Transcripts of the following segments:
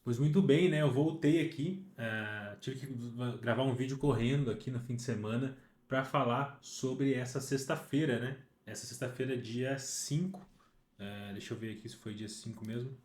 Pois muito bem, né? Eu voltei aqui, tive que gravar um vídeo correndo aqui no fim de semana para falar sobre essa sexta-feira, né? Essa sexta-feira, dia 5. Deixa eu ver aqui se foi dia 5 mesmo.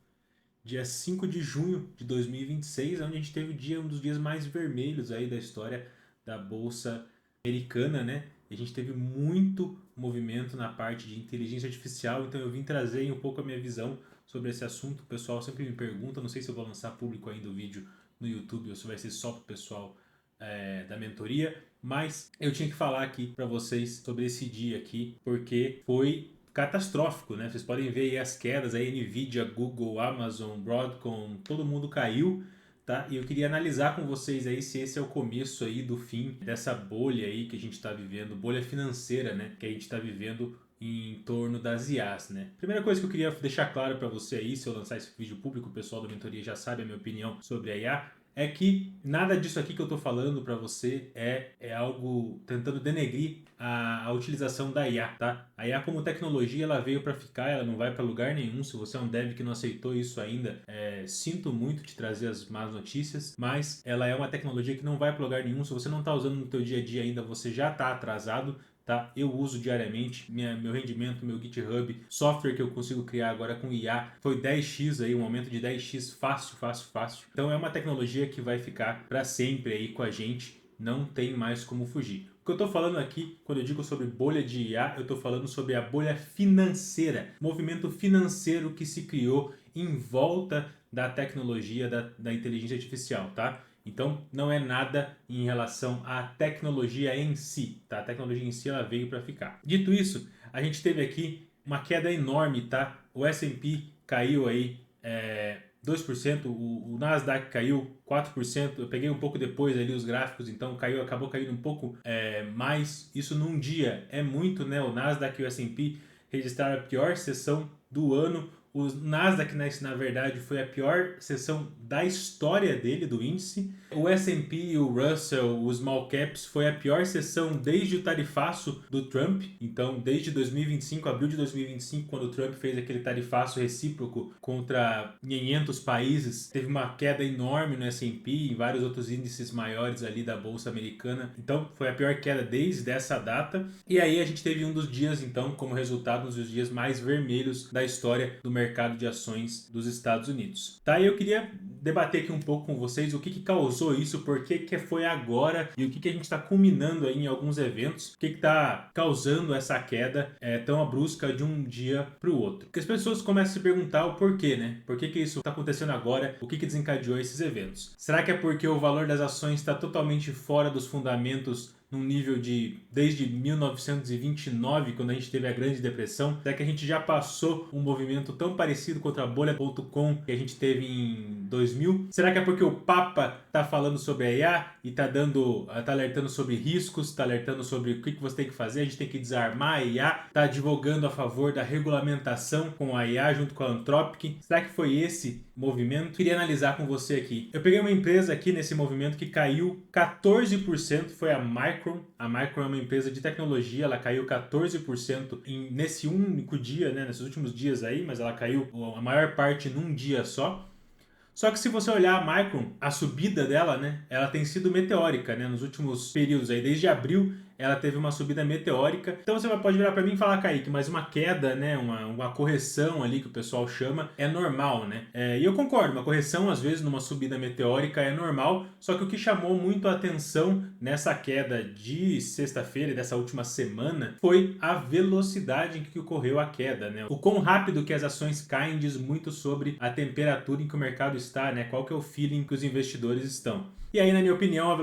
Dia 5 de junho de 2026, onde a gente teve um dos dias mais vermelhos aí da história da Bolsa Americana, né? E a gente teve muito movimento na parte de inteligência artificial, então eu vim trazer aí um pouco a minha visão sobre esse assunto. O pessoal sempre me pergunta, não sei se eu vou lançar público ainda o vídeo no YouTube ou se vai ser só para o pessoal da mentoria, mas eu tinha que falar aqui para vocês sobre esse dia aqui, porque foi catastrófico, né? Vocês podem ver aí as quedas, aí Nvidia, Google, Amazon, Broadcom, todo mundo caiu, tá? E eu queria analisar com vocês aí se esse é o começo aí do fim dessa bolha aí que a gente está vivendo, bolha financeira, né? Que a gente está vivendo em torno das IAs, né? Primeira coisa que eu queria deixar claro para você aí, se eu lançar esse vídeo público, o pessoal da mentoria já sabe a minha opinião sobre a IA, é que nada disso aqui que eu tô falando para você é algo tentando denegrir a utilização da IA, tá? A IA como tecnologia ela veio para ficar, ela não vai para lugar nenhum. Se você é um dev que não aceitou isso ainda, sinto muito te trazer as más notícias, mas ela é uma tecnologia que não vai para lugar nenhum. Se você não está usando no teu dia a dia ainda, você já está atrasado. Tá? Eu uso diariamente, meu rendimento, meu GitHub, software que eu consigo criar agora com IA foi 10x aí, um aumento de 10x fácil, fácil, fácil. Então é uma tecnologia que vai ficar para sempre aí com a gente, não tem mais como fugir. O que eu estou falando aqui, quando eu digo sobre bolha de IA, eu estou falando sobre a bolha financeira, movimento financeiro que se criou em volta da tecnologia da inteligência artificial, tá? Então, não é nada em relação à tecnologia em si, tá? A tecnologia em si ela veio para ficar. Dito isso, a gente teve aqui uma queda enorme, tá? O S&P caiu aí 2%, o Nasdaq caiu 4%. Eu peguei um pouco depois ali os gráficos, então acabou caindo um pouco mais. Isso num dia é muito, né? O Nasdaq e o S&P registraram a pior sessão do ano. O Nasdaq, né, na verdade, foi a pior sessão da história dele, do índice. O S&P, o Russell, os Small Caps, foi a pior sessão desde o tarifaço do Trump. Então, desde 2025, abril de 2025, quando o Trump fez aquele tarifaço recíproco contra 500 países, teve uma queda enorme no S&P e em vários outros índices maiores ali da Bolsa Americana. Então, foi a pior queda desde essa data. E aí a gente teve um dos dias, então, como resultado, um dos dias mais vermelhos da história do mercado de ações dos Estados Unidos. Tá? E eu queria debater aqui um pouco com vocês o que causou isso, por que foi agora e o que a gente está culminando aí em alguns eventos, o que está causando essa queda tão brusca de um dia para o outro. Porque as pessoas começam a se perguntar o porquê, né? Por que isso está acontecendo agora? O que desencadeou esses eventos? Será que é porque o valor das ações está totalmente fora dos fundamentos num nível de desde 1929, quando a gente teve a Grande Depressão? Será que a gente já passou um movimento tão parecido contra a bolha.com que a gente teve em 2000? Será que é porque o Papa está falando sobre a IA e está alertando sobre riscos, está alertando sobre o que você tem que fazer? A gente tem que desarmar a IA, está advogando a favor da regulamentação com a IA junto com a Anthropic? Será que foi esse movimento? Queria analisar com você aqui. Eu peguei uma empresa aqui nesse movimento que caiu 14%, foi a Micron. A Micron é uma empresa de tecnologia, ela caiu 14% nesse único dia, né, nesses últimos dias aí, mas ela caiu a maior parte num dia só. Só que se você olhar a Micron, a subida dela, né, ela tem sido meteórica, né, nos últimos períodos aí, desde abril ela teve uma subida meteórica. Então você pode virar para mim e falar, Kaique, mas uma queda, né, uma correção ali que o pessoal chama, é normal, né? E eu concordo, uma correção às vezes numa subida meteórica é normal, só que o que chamou muito a atenção nessa queda de sexta-feira e dessa última semana foi a velocidade em que ocorreu a queda, né? O quão rápido que as ações caem diz muito sobre a temperatura em que o mercado está, né? Qual que é o feeling que os investidores estão. E aí, na minha opinião,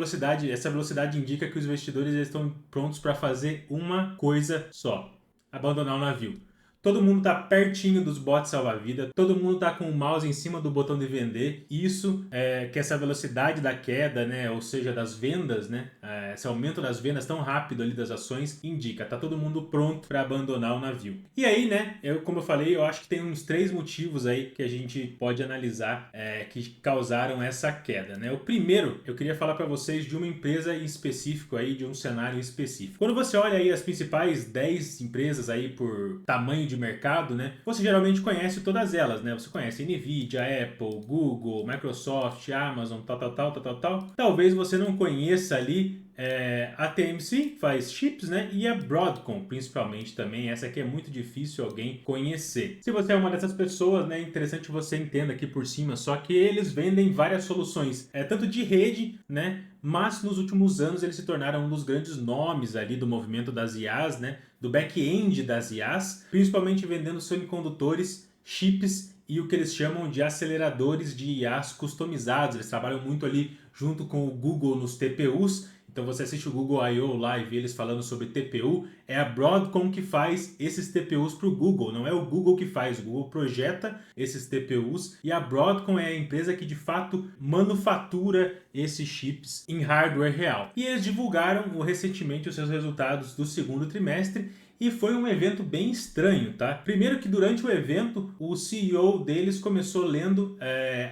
essa velocidade indica que os investidores estão prontos para fazer uma coisa só: abandonar o navio. Todo mundo está pertinho dos bots salva-vida, todo mundo está com o mouse em cima do botão de vender. Isso que essa velocidade da queda, né, ou seja, das vendas, né, esse aumento das vendas tão rápido ali das ações indica, tá todo mundo pronto para abandonar o navio. E aí, né, como eu falei, eu acho que tem uns 3 motivos aí que a gente pode analisar que causaram essa queda, né? O primeiro, eu queria falar para vocês de uma empresa em específico aí, de um cenário específico. Quando você olha aí as principais 10 empresas aí por tamanho de de mercado, né? Você geralmente conhece todas elas, né? Você conhece Nvidia, Apple, Google, Microsoft, Amazon, tal. Talvez você não conheça ali a TMC, faz chips, né? E a Broadcom, principalmente também. Essa aqui é muito difícil alguém conhecer. Se você é uma dessas pessoas, né? É interessante você entenda aqui por cima, só que eles vendem várias soluções, tanto de rede, né? Mas nos últimos anos eles se tornaram um dos grandes nomes ali do movimento das IAs, né? Do back-end das IAs, principalmente vendendo semicondutores, chips e o que eles chamam de aceleradores de IAs customizados. Eles trabalham muito ali junto com o Google nos TPUs. Então você assiste o Google I.O. Live, eles falando sobre TPU, é a Broadcom que faz esses TPUs para o Google, não é o Google que faz, o Google projeta esses TPUs e a Broadcom é a empresa que de fato manufatura esses chips em hardware real. E eles divulgaram recentemente os seus resultados do segundo trimestre e foi um evento bem estranho, tá? Primeiro que durante o evento, o CEO deles começou lendo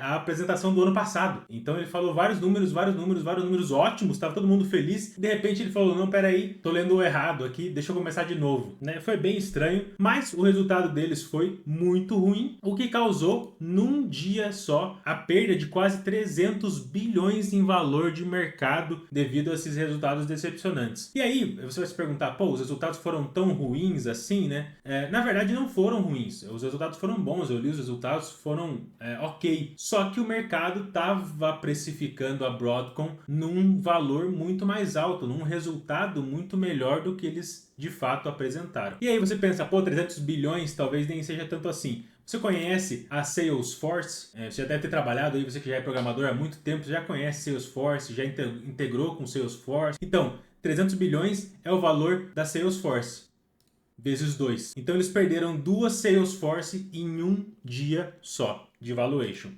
a apresentação do ano passado. Então ele falou vários números ótimos, estava todo mundo feliz. De repente ele falou, não, peraí, tô lendo errado aqui, deixa eu começar de novo. Né? Foi bem estranho, mas o resultado deles foi muito ruim, o que causou, num dia só, a perda de quase 300 bilhões em valor de mercado devido a esses resultados decepcionantes. E aí, você vai se perguntar, pô, os resultados foram tão ruins assim, né? Na verdade não foram ruins, os resultados foram bons, eu li os resultados, foram ok. Só que o mercado estava precificando a Broadcom num valor muito mais alto, num resultado muito melhor do que eles de fato apresentaram. E aí você pensa, pô, 300 bilhões talvez nem seja tanto assim. Você conhece a Salesforce? Você já deve ter trabalhado aí, você que já é programador há muito tempo, você já conhece Salesforce, já integrou com Salesforce. Então, 300 bilhões é o valor da Salesforce vezes 2. Então eles perderam 2 Salesforce em um dia só de valuation.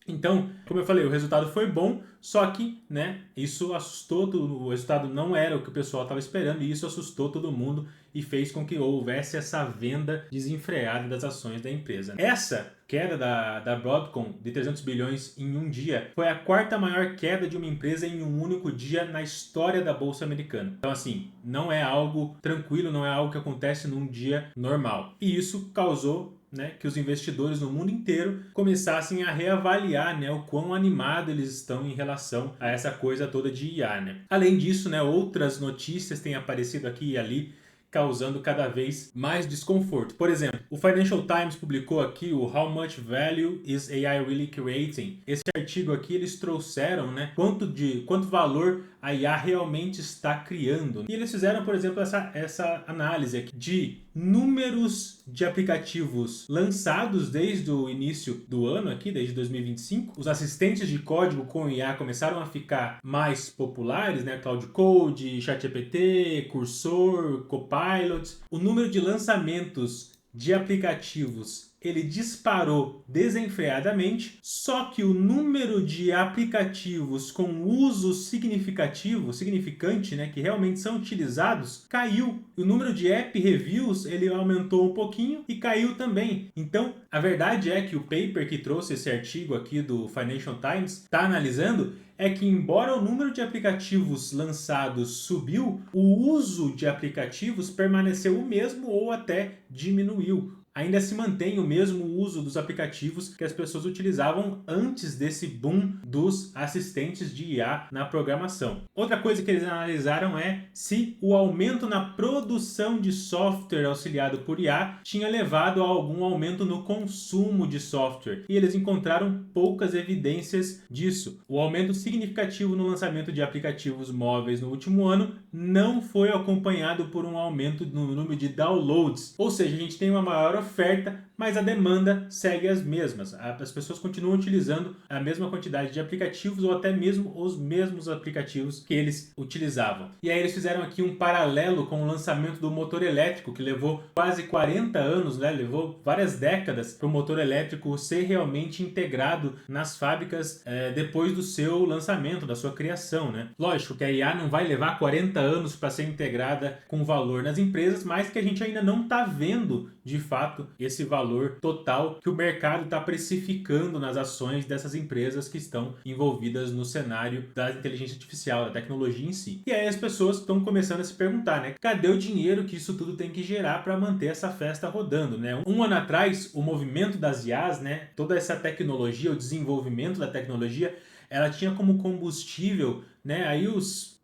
Então, como eu falei, o resultado foi bom, só que, né, isso assustou tudo, o resultado não era o que o pessoal estava esperando e isso assustou todo mundo e fez com que houvesse essa venda desenfreada das ações da empresa. Essa queda da Broadcom de 300 bilhões em um dia foi a quarta maior queda de uma empresa em um único dia na história da Bolsa Americana. Então, assim, não é algo tranquilo, não é algo que acontece num dia normal. E isso causou, né, que os investidores no mundo inteiro começassem a reavaliar, né, o quão animado eles estão em relação a essa coisa toda de IA. Né? Além disso, né, outras notícias têm aparecido aqui e ali, causando cada vez mais desconforto. Por exemplo, o Financial Times publicou aqui o How Much Value is AI Really Creating? Esse artigo aqui eles trouxeram, né, quanto valor a IA realmente está criando. E eles fizeram, por exemplo, essa análise aqui de números de aplicativos lançados desde o início do ano aqui, desde 2025. Os assistentes de código com IA começaram a ficar mais populares, né? Cloud Code, ChatGPT, Cursor, Copilot. O número de lançamentos de aplicativos ele disparou desenfreadamente, só que o número de aplicativos com uso significante, né, que realmente são utilizados, caiu. O número de app reviews ele aumentou um pouquinho e caiu também. Então, a verdade é que o paper que trouxe esse artigo aqui do Financial Times está analisando é que embora o número de aplicativos lançados subiu, o uso de aplicativos permaneceu o mesmo ou até diminuiu. Ainda se mantém o mesmo uso dos aplicativos que as pessoas utilizavam antes desse boom dos assistentes de IA na programação. Outra coisa que eles analisaram é se o aumento na produção de software auxiliado por IA tinha levado a algum aumento no consumo de software. E eles encontraram poucas evidências disso. O aumento significativo no lançamento de aplicativos móveis no último ano não foi acompanhado por um aumento no número de downloads. Ou seja, a gente tem uma maior oferta, mas a demanda segue as mesmas. As pessoas continuam utilizando a mesma quantidade de aplicativos ou até mesmo os mesmos aplicativos que eles utilizavam. E aí eles fizeram aqui um paralelo com o lançamento do motor elétrico, que levou quase 40 anos, né? Levou várias décadas para o motor elétrico ser realmente integrado nas fábricas depois do seu lançamento, da sua criação. Né? Lógico que a IA não vai levar 40 anos para ser integrada com valor nas empresas, mas que a gente ainda não está vendo de fato fato esse valor total que o mercado está precificando nas ações dessas empresas que estão envolvidas no cenário da inteligência artificial, da tecnologia em si. E aí as pessoas estão começando a se perguntar, né? Cadê o dinheiro que isso tudo tem que gerar para manter essa festa rodando, né? Um ano atrás, o movimento das IAs, né? Toda essa tecnologia, o desenvolvimento da tecnologia, ela tinha como combustível, né, aí os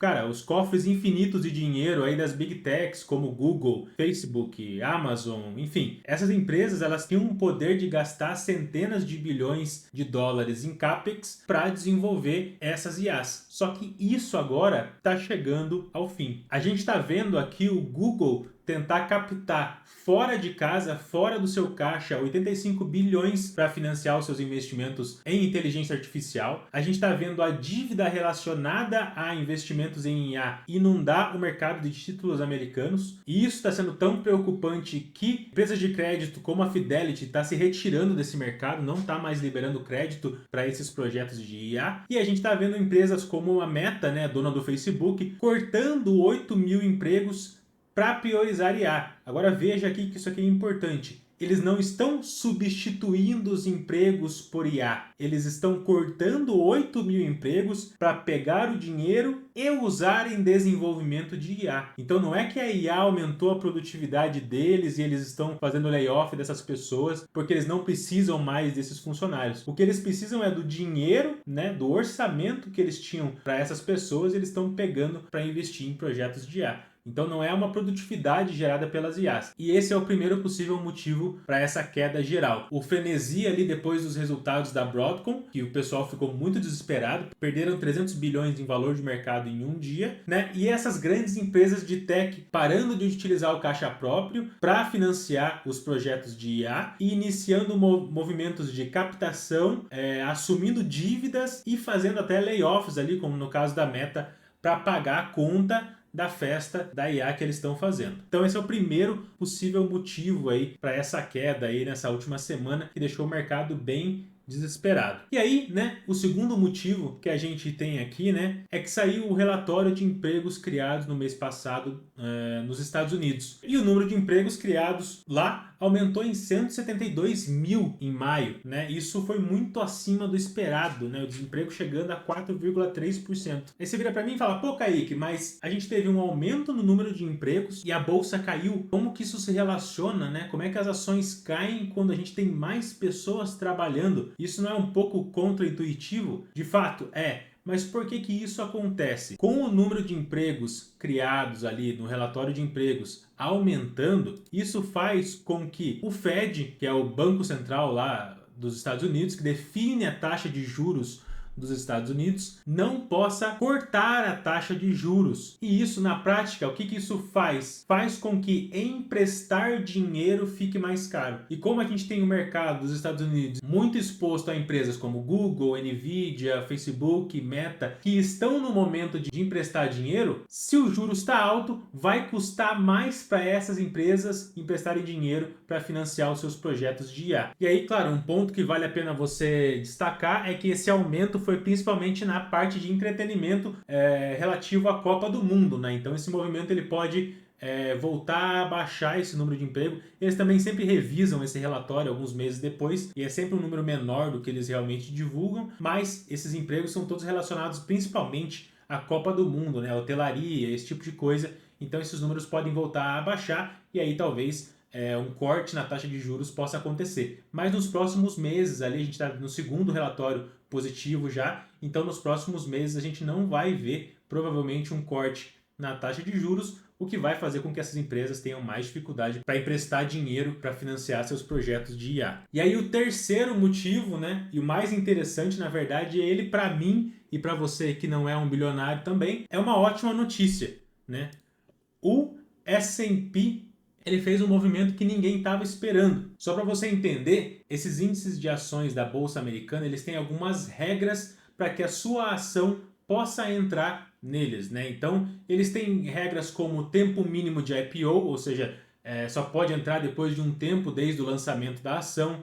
cofres infinitos de dinheiro aí das Big Techs como Google, Facebook, Amazon, enfim. Essas empresas, elas tinham um poder de gastar centenas de bilhões de dólares em CAPEX para desenvolver essas IAs. Só que isso agora está chegando ao fim. A gente está vendo aqui o Google tentar captar fora de casa, fora do seu caixa, 85 bilhões para financiar os seus investimentos em inteligência artificial. A gente está vendo a dívida relacionada a investimentos em IA inundar o mercado de títulos americanos. E isso está sendo tão preocupante que empresas de crédito como a Fidelity está se retirando desse mercado, não está mais liberando crédito para esses projetos de IA. E a gente está vendo empresas como a Meta, né, dona do Facebook, cortando 8 mil empregos para priorizar IA. Agora veja aqui que isso aqui é importante. Eles não estão substituindo os empregos por IA. Eles estão cortando 8 mil empregos para pegar o dinheiro e usar em desenvolvimento de IA. Então não é que a IA aumentou a produtividade deles e eles estão fazendo layoff dessas pessoas porque eles não precisam mais desses funcionários. O que eles precisam é do dinheiro, né, do orçamento que eles tinham para essas pessoas, eles estão pegando para investir em projetos de IA. Então não é uma produtividade gerada pelas IAs. E esse é o primeiro possível motivo para essa queda geral. O frenesi ali depois dos resultados da Broadcom, que o pessoal ficou muito desesperado, perderam 300 bilhões em valor de mercado em um dia, né? E essas grandes empresas de tech parando de utilizar o caixa próprio para financiar os projetos de IA e iniciando movimentos de captação, assumindo dívidas e fazendo até layoffs ali, como no caso da Meta, para pagar a conta da festa da IA que eles estão fazendo. Então esse é o primeiro possível motivo aí para essa queda aí nessa última semana que deixou o mercado bem desesperado. E aí, né, o segundo motivo que a gente tem aqui, né, é que saiu o relatório de empregos criados no mês passado nos Estados Unidos. E o número de empregos criados lá aumentou em 172 mil em maio, né? Isso foi muito acima do esperado, né? O desemprego chegando a 4,3%. Aí você vira para mim e fala, pô, Kaique, mas a gente teve um aumento no número de empregos e a bolsa caiu. Como que isso se relaciona, né? Como é que as ações caem quando a gente tem mais pessoas trabalhando? Isso não é um pouco contraintuitivo? De fato, é. Mas por que que isso acontece? Com o número de empregos criados ali no relatório de empregos aumentando, isso faz com que o Fed, que é o Banco Central lá dos Estados Unidos, que define a taxa de juros dos Estados Unidos, não possa cortar a taxa de juros. E isso, na prática, o que que isso faz? Faz com que emprestar dinheiro fique mais caro. E como a gente tem o mercado dos Estados Unidos muito exposto a empresas como Google, Nvidia, Facebook, Meta, que estão no momento de emprestar dinheiro, se o juros está alto, vai custar mais para essas empresas emprestarem dinheiro para financiar os seus projetos de IA. E aí, claro, um ponto que vale a pena você destacar é que esse aumento foi principalmente na parte de entretenimento relativo à Copa do Mundo, né? Então esse movimento ele pode voltar a baixar esse número de emprego. Eles também sempre revisam esse relatório alguns meses depois e é sempre um número menor do que eles realmente divulgam, mas esses empregos são todos relacionados principalmente à Copa do Mundo, né? Hotelaria, esse tipo de coisa. Então esses números podem voltar a baixar e aí talvez um corte na taxa de juros possa acontecer. Mas nos próximos meses, ali a gente está no segundo relatório positivo já, então nos próximos meses a gente não vai ver provavelmente um corte na taxa de juros, o que vai fazer com que essas empresas tenham mais dificuldade para emprestar dinheiro para financiar seus projetos de IA. E aí o terceiro motivo, né, e o mais interessante na verdade, é ele para mim e para você que não é um bilionário também, é uma ótima notícia, né? O S&P ele fez um movimento que ninguém estava esperando. Só para você entender, esses índices de ações da Bolsa Americana, eles têm algumas regras para que a sua ação possa entrar neles, né? Então, eles têm regras como tempo mínimo de IPO, ou seja, só pode entrar depois de um tempo desde o lançamento da ação.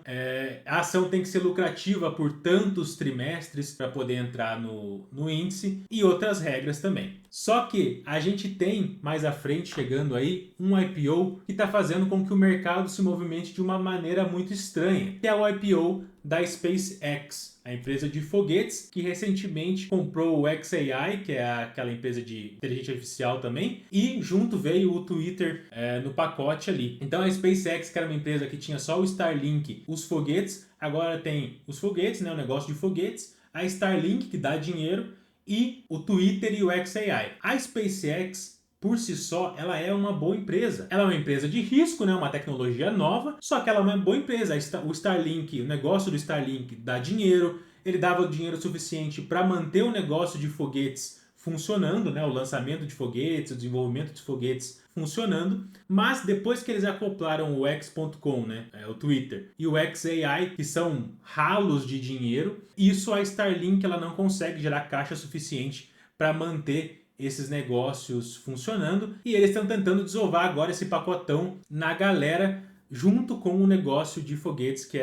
A ação tem que ser lucrativa por tantos trimestres para poder entrar no índice e outras regras também. Só que a gente tem mais à frente, chegando aí, um IPO que está fazendo com que o mercado se movimente de uma maneira muito estranha, que é o IPO da SpaceX, a empresa de foguetes que recentemente comprou o xAI, que é aquela empresa de inteligência artificial também, e junto veio o Twitter no pacote ali. Então a SpaceX, que era uma empresa que tinha só o Starlink, os foguetes, agora tem os foguetes, né, o negócio de foguetes, a Starlink, que dá dinheiro, e o Twitter e o xAI. A SpaceX, por si só, ela é uma boa empresa. Ela é uma empresa de risco, né? Uma tecnologia nova, só que ela é uma boa empresa. O Starlink, o negócio do Starlink dá dinheiro, ele dava dinheiro suficiente para manter o negócio de foguetes funcionando, né? O lançamento de foguetes, o desenvolvimento de foguetes funcionando, mas depois que eles acoplaram o X.com, né, o Twitter, e o xAI, que são ralos de dinheiro, isso a Starlink ela não consegue gerar caixa suficiente para manter esses negócios funcionando, e eles estão tentando desovar agora esse pacotão na galera, junto com o negócio de foguetes que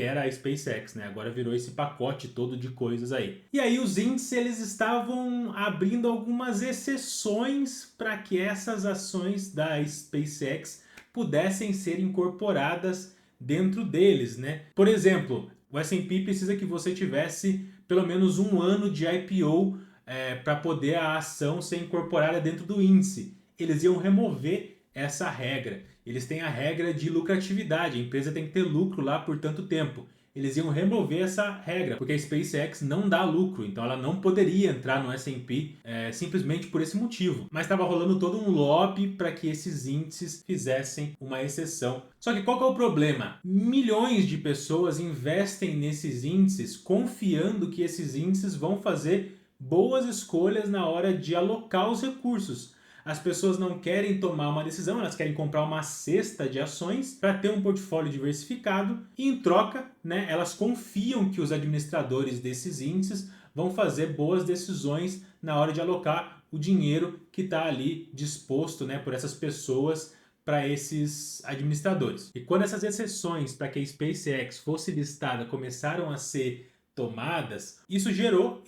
era a SpaceX, né? Agora virou esse pacote todo de coisas aí. E aí os índices eles estavam abrindo algumas exceções para que essas ações da SpaceX pudessem ser incorporadas dentro deles, né? Por exemplo, o S&P precisa que você tivesse pelo menos um ano de IPO para poder a ação ser incorporada dentro do índice. Eles iam remover essa regra. Eles têm a regra de lucratividade, a empresa tem que ter lucro lá por tanto tempo. Eles iam remover essa regra, porque a SpaceX não dá lucro, então ela não poderia entrar no S&P simplesmente por esse motivo. Mas estava rolando todo um lobby para que esses índices fizessem uma exceção. Só que qual que é o problema? Milhões de pessoas investem nesses índices confiando que esses índices vão fazer boas escolhas na hora de alocar os recursos. As pessoas não querem tomar uma decisão, elas querem comprar uma cesta de ações para ter um portfólio diversificado e, em troca, né, elas confiam que os administradores desses índices vão fazer boas decisões na hora de alocar o dinheiro que está ali disposto, né, por essas pessoas para esses administradores. E quando essas exceções para que a SpaceX fosse listada começaram a ser tomadas, isso gerou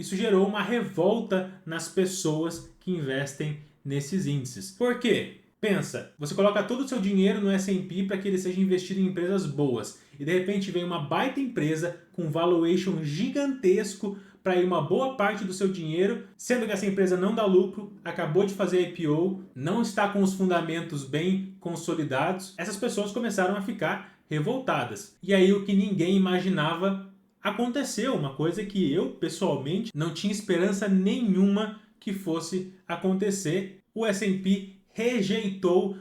uma revolta nas pessoas que investem nesses índices. Por quê? Pensa, você coloca todo o seu dinheiro no S&P para que ele seja investido em empresas boas e de repente vem uma baita empresa com valuation gigantesco para ir uma boa parte do seu dinheiro, sendo que essa empresa não dá lucro, acabou de fazer IPO, não está com os fundamentos bem consolidados. Essas pessoas começaram a ficar revoltadas. E aí o que ninguém imaginava aconteceu, uma coisa que eu pessoalmente não tinha esperança nenhuma que fosse acontecer. O S&P rejeitou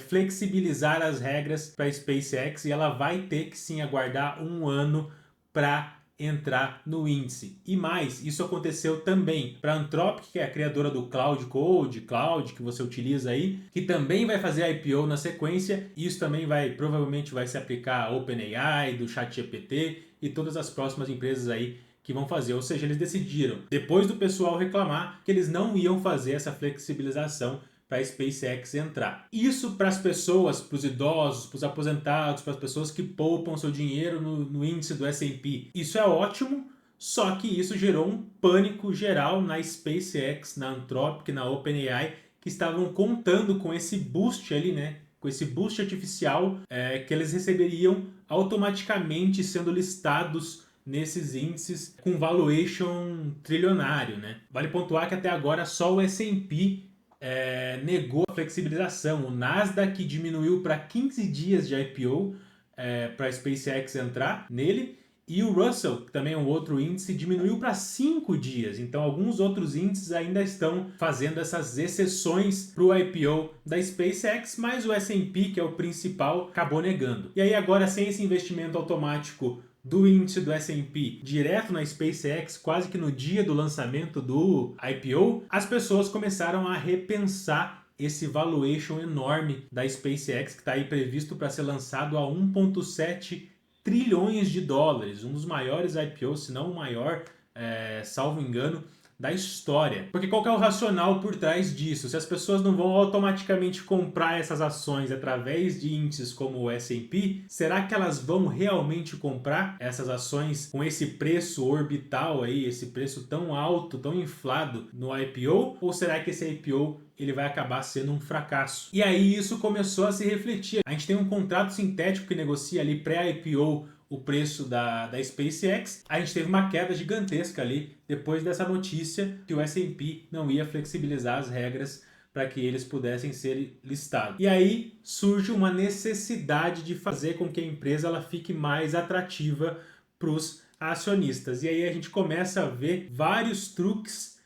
flexibilizar as regras para a SpaceX e ela vai ter que sim aguardar um ano para entrar no índice. E mais, isso aconteceu também para a Anthropic, que é a criadora do Cloud que você utiliza aí, que também vai fazer IPO na sequência. Isso também provavelmente vai se aplicar a OpenAI, do ChatGPT e todas as próximas empresas aí que vão fazer. Ou seja, eles decidiram, depois do pessoal reclamar, que eles não iam fazer essa flexibilização para a SpaceX entrar. Isso para as pessoas, para os idosos, para os aposentados, para as pessoas que poupam seu dinheiro no índice do S&P. Isso é ótimo, só que isso gerou um pânico geral na SpaceX, na Anthropic, na OpenAI, que estavam contando com esse boost ali, né? Com esse boost artificial que eles receberiam automaticamente sendo listados nesses índices com valuation trilionário, né? Vale pontuar que até agora só o S&P negou a flexibilização. O Nasdaq diminuiu para 15 dias de IPO para a SpaceX entrar nele, e o Russell, que também é um outro índice, diminuiu para 5 dias. Então alguns outros índices ainda estão fazendo essas exceções para o IPO da SpaceX, mas o S&P, que é o principal, acabou negando. E aí agora, sem esse investimento automático do índice do S&P direto na SpaceX, quase que no dia do lançamento do IPO, as pessoas começaram a repensar esse valuation enorme da SpaceX, que está aí previsto para ser lançado a 1,7 trilhões de dólares, um dos maiores IPOs, se não o maior, salvo engano, da história. Porque qual que é o racional por trás disso? Se as pessoas não vão automaticamente comprar essas ações através de índices como o S&P, será que elas vão realmente comprar essas ações com esse preço orbital aí, esse preço tão alto, tão inflado no IPO? Ou será que esse IPO ele vai acabar sendo um fracasso? E aí isso começou a se refletir. A gente tem um contrato sintético que negocia ali pré-IPO o preço da SpaceX. A gente teve uma queda gigantesca ali depois dessa notícia que o S&P não ia flexibilizar as regras para que eles pudessem ser listados. E aí surge uma necessidade de fazer com que a empresa ela fique mais atrativa para os acionistas. E aí a gente começa a ver vários truques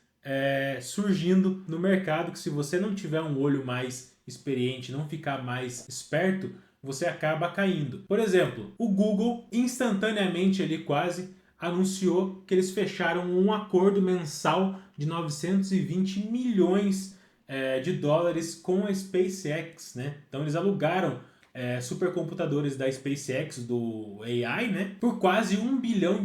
surgindo no mercado que, se você não tiver um olho mais experiente, não ficar mais esperto, você acaba caindo. Por exemplo, o Google instantaneamente ali quase anunciou que eles fecharam um acordo mensal de 920 milhões de dólares com a SpaceX, né? Então eles alugaram supercomputadores da SpaceX, do AI, né? Por quase $1 bilhão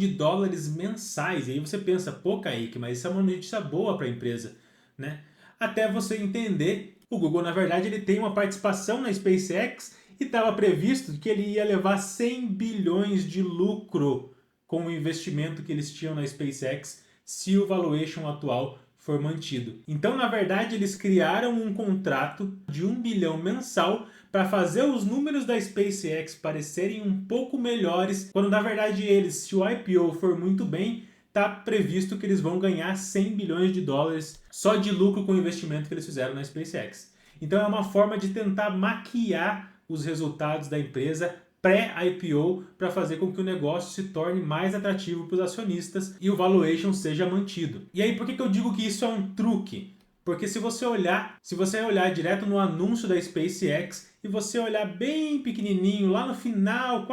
mensais. E aí você pensa, pô, Kaique, mas isso é uma notícia boa para a empresa, né? Até você entender, o Google, na verdade, ele tem uma participação na SpaceX e estava previsto que ele ia levar 100 bilhões de lucro com o investimento que eles tinham na SpaceX se o valuation atual for mantido. Então, na verdade, eles criaram um contrato de 1 bilhão mensal para fazer os números da SpaceX parecerem um pouco melhores, quando na verdade eles, se o IPO for muito bem, está previsto que eles vão ganhar 100 bilhões de dólares só de lucro com o investimento que eles fizeram na SpaceX. Então é uma forma de tentar maquiar os resultados da empresa pré-IPO para fazer com que o negócio se torne mais atrativo para os acionistas e o valuation seja mantido. E aí por que eu digo que isso é um truque? Porque se você olhar direto no anúncio da SpaceX e você olhar bem pequenininho lá no final,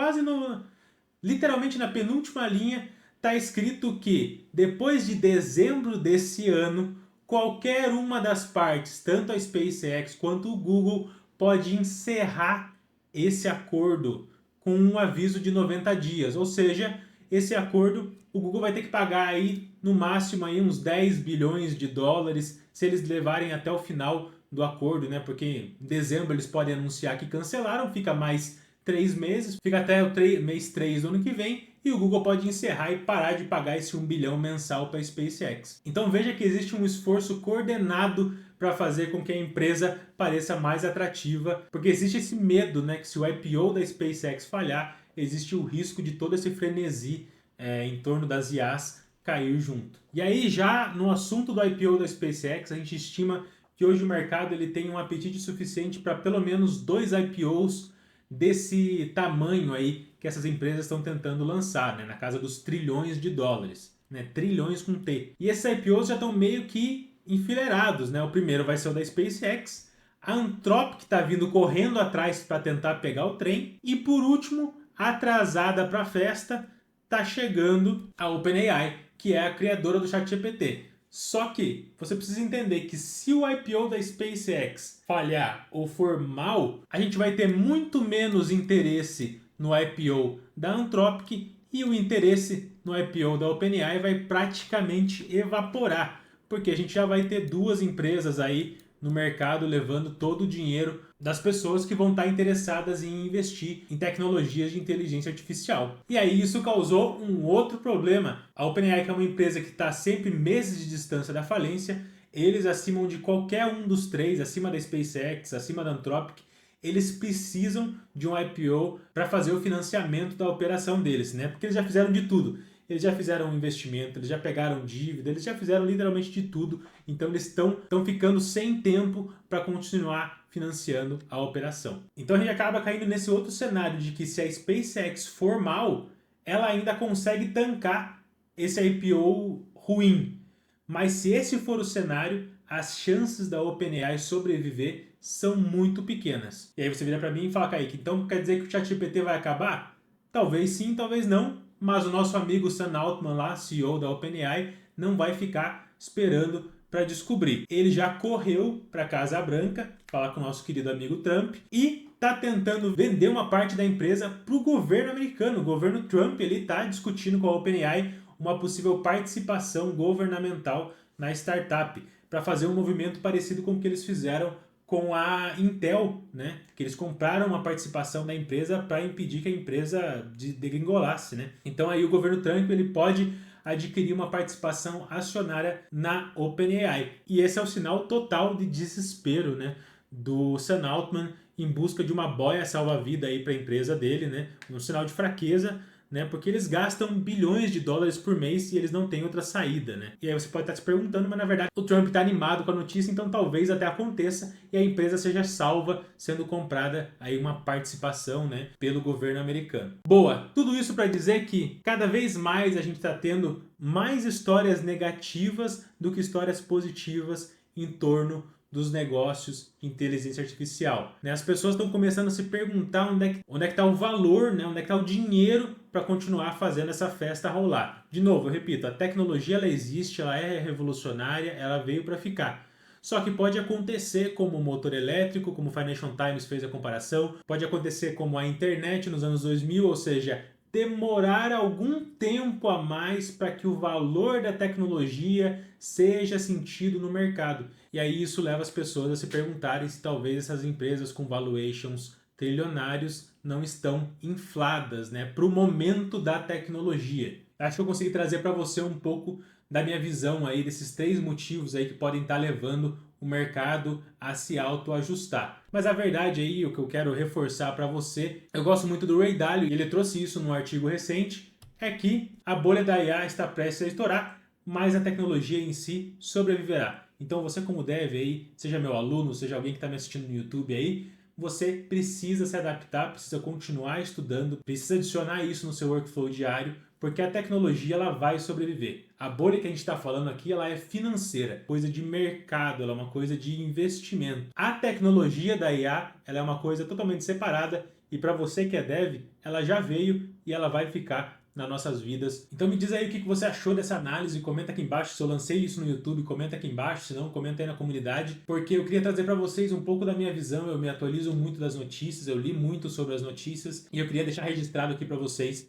literalmente na penúltima linha, está escrito que depois de dezembro desse ano, qualquer uma das partes, tanto a SpaceX quanto o Google, pode encerrar esse acordo com um aviso de 90 dias. Ou seja, esse acordo, o Google vai ter que pagar aí no máximo aí uns 10 bilhões de dólares se eles levarem até o final do acordo, né? Porque em dezembro eles podem anunciar que cancelaram, fica mais 3 meses, fica até o mês 3 do ano que vem, e o Google pode encerrar e parar de pagar esse 1 bilhão mensal para a SpaceX. Então veja que existe um esforço coordenado para fazer com que a empresa pareça mais atrativa, porque existe esse medo, né, que se o IPO da SpaceX falhar, existe o risco de todo esse frenesi em torno das IAs cair junto. E aí, já no assunto do IPO da SpaceX, a gente estima que hoje o mercado ele tem um apetite suficiente para pelo menos 2 IPOs desse tamanho aí que essas empresas estão tentando lançar, né, na casa dos trilhões de dólares, né, trilhões com T. E esses IPOs já estão meio que enfileirados, né? O primeiro vai ser o da SpaceX, a Anthropic está vindo correndo atrás para tentar pegar o trem, e por último, atrasada para a festa, está chegando a OpenAI, que é a criadora do ChatGPT. Só que você precisa entender que se o IPO da SpaceX falhar ou for mal, a gente vai ter muito menos interesse no IPO da Anthropic e o interesse no IPO da OpenAI vai praticamente evaporar, porque a gente já vai ter 2 empresas aí no mercado levando todo o dinheiro das pessoas que vão estar interessadas em investir em tecnologias de inteligência artificial. E aí isso causou um outro problema. A OpenAI, que é uma empresa que está sempre meses de distância da falência, eles acima de qualquer um dos 3, acima da SpaceX, acima da Anthropic, eles precisam de um IPO para fazer o financiamento da operação deles, né? Porque eles já fizeram de tudo. Eles já fizeram um investimento, eles já pegaram dívida, eles já fizeram literalmente de tudo. Então eles estão ficando sem tempo para continuar financiando a operação. Então a gente acaba caindo nesse outro cenário de que, se a SpaceX for mal, ela ainda consegue tancar esse IPO ruim. Mas se esse for o cenário, as chances da OpenAI sobreviver são muito pequenas. E aí você vira para mim e fala, Kaique, então quer dizer que o ChatGPT vai acabar? Talvez sim, talvez não. Mas o nosso amigo Sam Altman lá, CEO da OpenAI, não vai ficar esperando para descobrir. Ele já correu para a Casa Branca falar com o nosso querido amigo Trump e está tentando vender uma parte da empresa para o governo americano. O governo Trump está discutindo com a OpenAI uma possível participação governamental na startup, para fazer um movimento parecido com o que eles fizeram com a Intel, né? Que eles compraram uma participação da empresa para impedir que a empresa degringolasse, né? Então aí o governo Trump ele pode adquirir uma participação acionária na OpenAI. E esse é o sinal total de desespero, né, do Sam Altman em busca de uma boia salva-vida aí para a empresa dele, né? Um sinal de fraqueza, né? Porque eles gastam bilhões de dólares por mês e eles não têm outra saída, né? E aí você pode estar se perguntando, mas na verdade o Trump está animado com a notícia, então talvez até aconteça e a empresa seja salva sendo comprada aí uma participação, né, pelo governo americano. Boa, tudo isso para dizer que cada vez mais a gente está tendo mais histórias negativas do que histórias positivas em torno dos negócios de inteligência artificial. Né? As pessoas estão começando a se perguntar onde é que está o valor, né? Onde é que está o dinheiro para continuar fazendo essa festa rolar. De novo, eu repito, a tecnologia ela existe, ela é revolucionária, ela veio para ficar. Só que pode acontecer como o motor elétrico, como o Financial Times fez a comparação, pode acontecer como a internet nos anos 2000, ou seja, demorar algum tempo a mais para que o valor da tecnologia seja sentido no mercado. E aí isso leva as pessoas a se perguntarem se talvez essas empresas com valuations trilionários não estão infladas, né, para o momento da tecnologia. Acho que eu consegui trazer para você um pouco da minha visão aí desses 3 motivos aí que podem estar levando o mercado a se autoajustar. Mas a verdade aí, o que eu quero reforçar para você, eu gosto muito do Ray Dalio e ele trouxe isso num artigo recente, é que a bolha da IA está prestes a estourar, mas a tecnologia em si sobreviverá. Então você como dev aí, seja meu aluno, seja alguém que está me assistindo no YouTube aí, você precisa se adaptar, precisa continuar estudando, precisa adicionar isso no seu workflow diário, porque a tecnologia ela vai sobreviver. A bolha que a gente está falando aqui ela é financeira, coisa de mercado, ela é uma coisa de investimento. A tecnologia da IA ela é uma coisa totalmente separada e para você que é dev, ela já veio e ela vai ficar nas nossas vidas. Então me diz aí o que você achou dessa análise, comenta aqui embaixo se eu lancei isso no YouTube, comenta aqui embaixo, se não, comenta aí na comunidade, porque eu queria trazer para vocês um pouco da minha visão, eu me atualizo muito das notícias, eu li muito sobre as notícias e eu queria deixar registrado aqui para vocês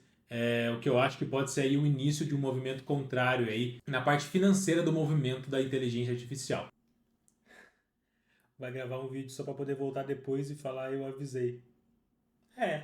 o que eu acho que pode ser aí o início de um movimento contrário aí na parte financeira do movimento da inteligência artificial. Vai gravar um vídeo só para poder voltar depois e falar eu avisei. É,